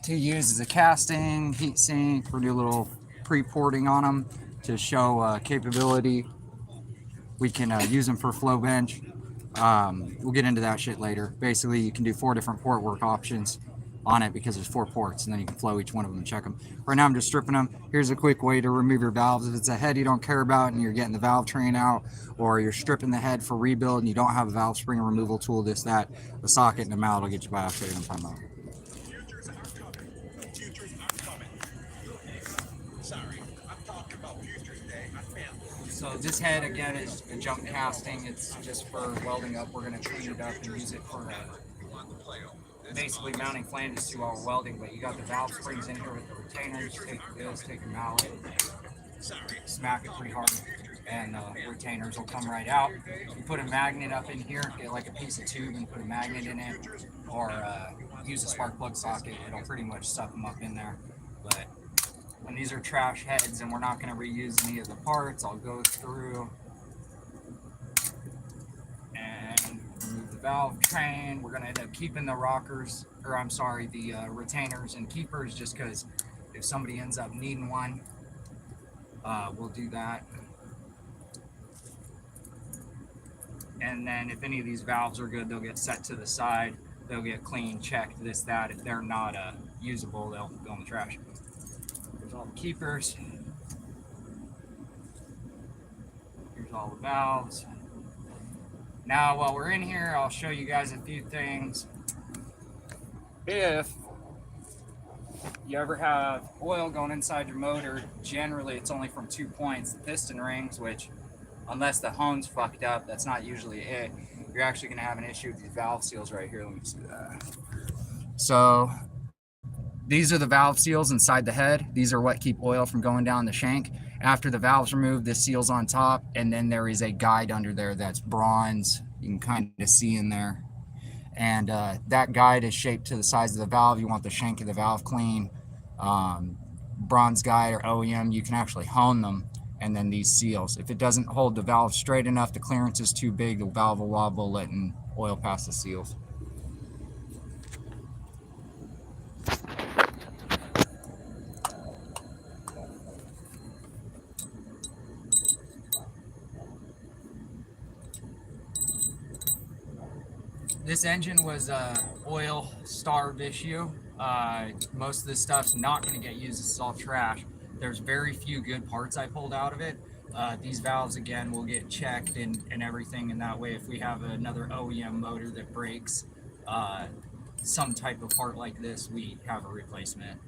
to use as a casting, heat sink. We'll do a little pre-porting on them to show capability. We can use them for flow bench. We'll get into that shit later. Basically, you can do 4 different port work options on it because there's 4 ports, and then you can flow each one of them and check them. Right now, I'm just stripping them. Here's a quick way to remove your valves. If it's a head you don't care about and you're getting the valve train out, or you're stripping the head for rebuild and you don't have a valve spring removal tool, this, that, the socket and the mallet will get you by. I'll show you in time out. So this head again is a jump casting. It's just for welding up. We're going to clean it up and use it for basically mounting flanges to our welding. But you got the valve springs in here with the retainers. Take this, take a mallet, smack it pretty hard, and retainers will come right out. You put a magnet up in here, get like a piece of tube and put a magnet in it, or use a spark plug socket. It'll pretty much suck them up in there. But when these are trash heads and we're not going to reuse any of the parts, I'll go through and remove the valve train. We're going to end up keeping the rockers, or I'm sorry, the retainers and keepers, just because if somebody ends up needing one, we'll do that. And then if any of these valves are good, they'll get set to the side. They'll get clean, checked, this, that. If they're not usable, they'll go in the trash. Here's all the keepers. Here's all the valves. Now, while we're in here, I'll show you guys a few things. If you ever have oil going inside your motor, generally it's only from 2 points. The piston rings, which, unless the hone's fucked up, that's not usually it. You're actually going to have an issue with these valve seals right here. Let me see that. So these are the valve seals inside the head. These are what keep oil from going down the shank. After the valve's removed, this seal's on top, and then there is a guide under there that's bronze. You can kind of see in there. And that guide is shaped to the size of the valve. You want the shank of the valve clean. Bronze guide or OEM, you can actually hone them. And then these seals. If it doesn't hold the valve straight enough, the clearance is too big, the valve will wobble, letting oil past the seals. This engine was a oil starved issue. Most of this stuff's not going to get used. This is all trash. There's very few good parts I pulled out of it. These valves, again, will get checked and everything, and that way if we have another OEM motor that breaks some type of part like this, we have a replacement.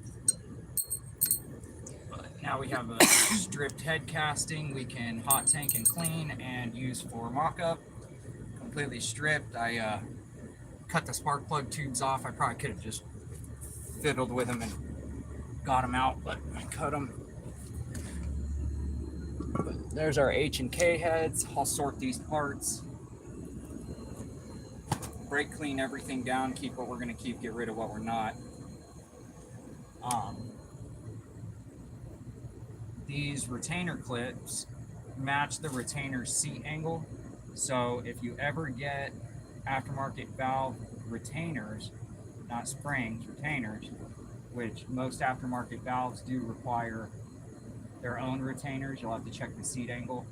But now we have a stripped head casting we can hot tank and clean and use for mock-up. Completely stripped. I cut the spark plug tubes off. I probably could have just fiddled with them and got them out, but I cut them. But there's our H and K heads. I'll sort these parts, brake clean everything down, keep what we're going to keep, get rid of what we're not. These retainer clips match the retainer seat angle. So if you ever get aftermarket valve retainers, not springs, retainers, which most aftermarket valves do require their own retainers, you'll have to check the seat angle.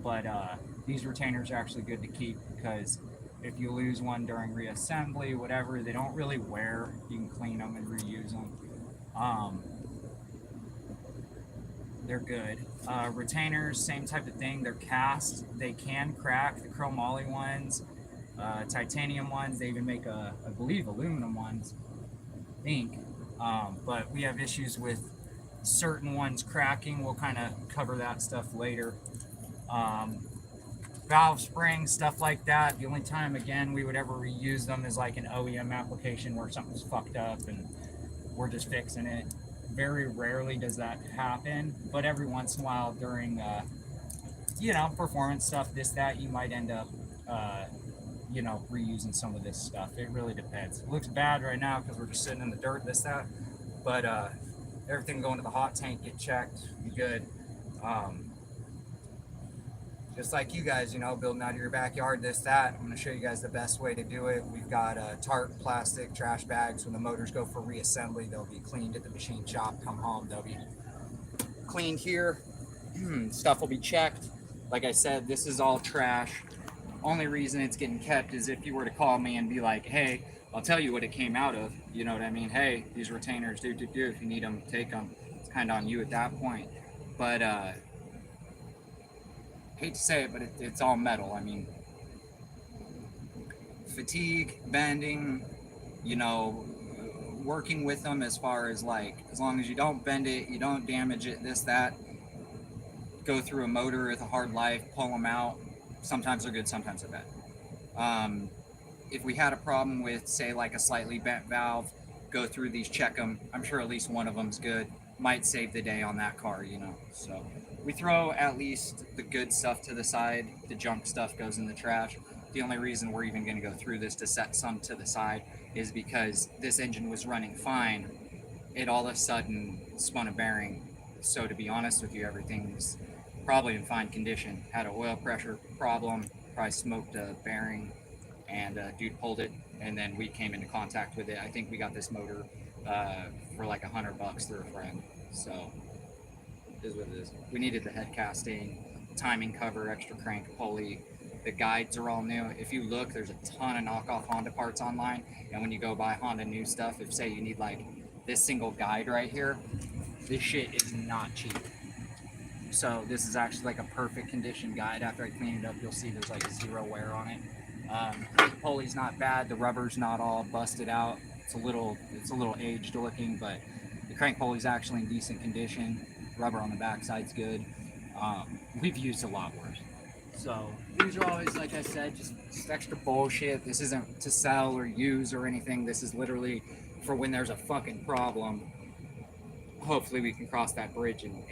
But these retainers are actually good to keep because if you lose one during reassembly, whatever, they don't really wear. You can clean them and reuse them. They're good. Retainers, same type of thing. They're cast. They can crack. The chromoly ones, titanium ones, they even make, I believe, aluminum ones, I think. But we have issues with certain ones cracking. We'll kind of cover that stuff later. Valve springs, stuff like that. The only time, again, we would ever reuse them is like an OEM application where something's fucked up and we're just fixing it. Very rarely does that happen, but every once in a while during, performance stuff, this, that, you might end up, reusing some of this stuff. It really depends. It looks bad right now because we're just sitting in the dirt, this, that, but everything going to the hot tank, get checked, be good. just like you guys, you know, building out of your backyard, this, that. I'm going to show you guys the best way to do it. We've got tarp, plastic, trash bags. When the motors go for reassembly, they'll be cleaned at the machine shop. Come home, they'll be cleaned here. Stuff will be checked. Like I said, this is all trash. Only reason it's getting kept is if you were to call me and be like, hey, I'll tell you what it came out of. You know what I mean? Hey, these retainers, do. If you need them, take them. It's kind of on you at that point. But, hate to say it, but it's all metal. I mean, fatigue, bending, you know, working with them as far as like, as long as you don't bend it, you don't damage it, this, that, go through a motor with a hard life, pull them out. Sometimes they're good, sometimes they're bad. If we had a problem with, say, like a slightly bent valve, go through these, check them. I'm sure at least one of them's good. Might save the day on that car, you know. So we throw at least the good stuff to the side. The junk stuff goes in the trash. The only reason we're even going to go through this to set some to the side is because this engine was running fine. It all of a sudden spun a bearing. So to be honest with you, everything's probably in fine condition. Had an oil pressure problem, probably smoked a bearing, and dude pulled it, and then we came into contact with it. I think we got this motor for like $100 through a friend. So it is what it is. We needed the head casting, timing cover, extra crank pulley. The guides are all new. If you look, there's a ton of knockoff Honda parts online, and when you go buy Honda new stuff, if say you need like this single guide right here, this shit is not cheap. So this is actually like a perfect condition guide. After I clean it up, you'll see there's like 0 wear on it. The pulley's not bad. The rubber's not all busted out. It's a little aged looking, but the crank pulley's actually in decent condition. Rubber on the backside's good. We've used a lot worse. So these are always, like I said, just extra bullshit. This isn't to sell or use or anything. This is literally for when there's a fucking problem. Hopefully we can cross that bridge and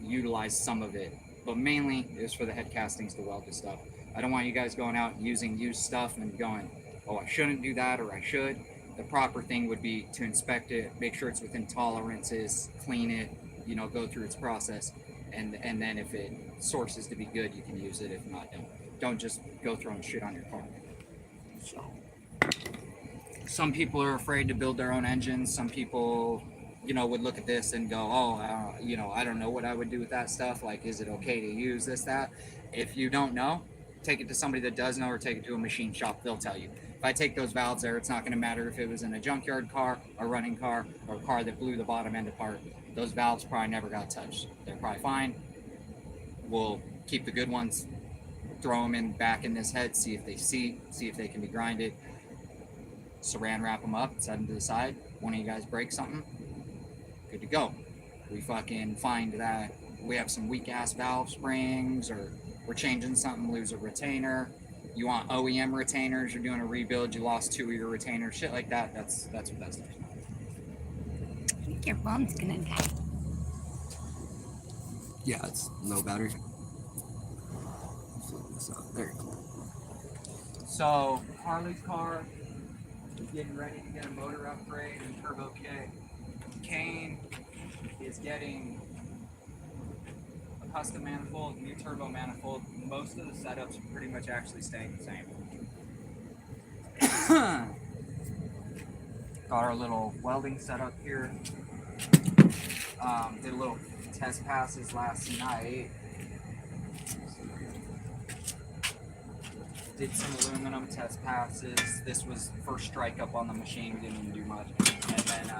utilize some of it. But mainly it's for the head castings, the welded stuff. I don't want you guys going out and using used stuff and going, oh, I shouldn't do that, or I should. The proper thing would be to inspect it, make sure it's within tolerances, clean it, you know, go through its process. And then if it sources to be good, you can use it. If not, don't just go throwing shit on your car. So some people are afraid to build their own engines. Some people, you know, would look at this and go, oh, you know, I don't know what I would do with that stuff. Like, is it okay to use this, that? If you don't know, take it to somebody that does know, or take it to a machine shop. They'll tell you. If I take those valves there, it's not going to matter if it was in a junkyard car, a running car, or a car that blew the bottom end apart. Those valves probably never got touched. They're probably fine. We'll keep the good ones, throw them back in this head, see if they see if they can be grinded. Saran wrap them up, set them to the side. One of you guys break something, good to go. We fucking find that we have some weak ass valve springs, or we're changing something, lose a retainer. You want OEM retainers, you're doing a rebuild, you lost 2 of your retainers, shit like that. That's what that stuff is. I think your phone's gonna die. Yeah, it's low battery. There you go. So Harley's car is getting ready to get a motor upgrade and turbo kit. Kane is getting a custom manifold, new turbo manifold. Most of the setups are pretty much actually staying the same. Got our little welding setup here. Did a little test passes last night. Did some aluminum test passes. This was first strike up on the machine. We didn't even do much. And then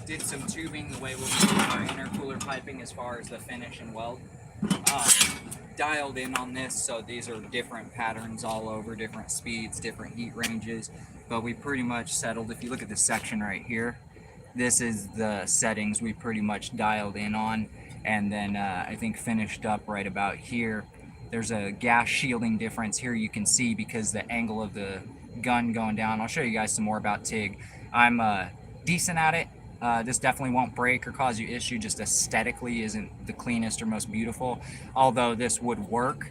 did some tubing the way we'll be doing our intercooler piping as far as the finish and weld. Dialed in on this, so these are different patterns all over, different speeds, different heat ranges. But we pretty much settled. If you look at this section right here, this is the settings we pretty much dialed in on. And then I think finished up right about here. There's a gas shielding difference here you can see because the angle of the gun going down. I'll show you guys some more about TIG. I'm decent at it. This definitely won't break or cause you issue, just aesthetically isn't the cleanest or most beautiful. Although this would work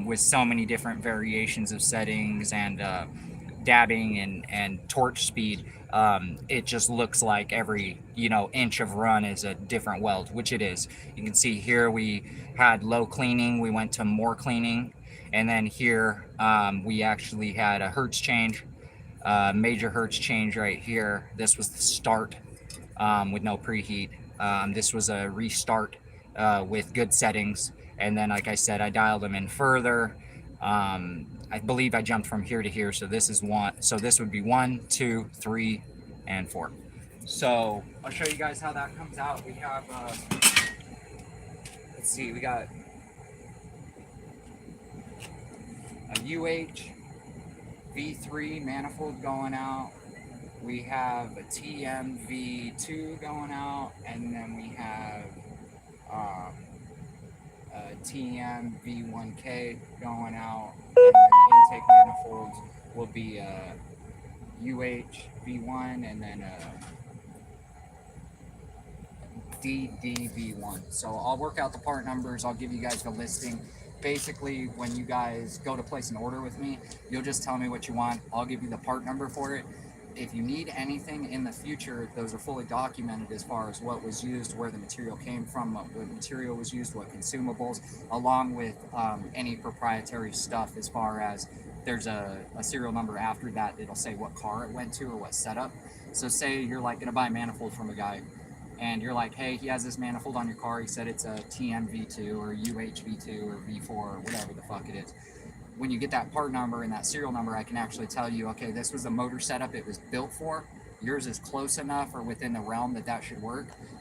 with so many different variations of settings and dabbing and torch speed, it just looks like every, you know, inch of run is a different weld, which it is. You can see here we had low cleaning, we went to more cleaning, and then here we actually had a hertz change, major hertz change right here. This was the start with no preheat. This was a restart with good settings, and then like I said, I dialed them in further. I believe I jumped from here to here, so this is one. So this would be 1, 2, 3, and 4. So I'll show you guys how that comes out. We have, let's see, we got a UH V3 manifold going out. We have a TM V2 going out, and then we have a TM V1K going out, and then the intake manifolds will be a UH V1 and then a DDV1. So I'll work out the part numbers, I'll give you guys the listing. Basically, when you guys go to place an order with me, you'll just tell me what you want, I'll give you the part number for it. If you need anything in the future, those are fully documented as far as what was used, where the material came from, what material was used, what consumables, along with any proprietary stuff as far as there's a serial number after that that'll say what car it went to or what setup. So say you're like gonna buy a manifold from a guy and you're like, hey, he has this manifold on your car, he said it's a TM-V2 or UH-V2 or V4 or whatever the fuck it is. When you get that part number and that serial number, I can actually tell you, okay, this was the motor setup it was built for. Yours is close enough or within the realm that that should work.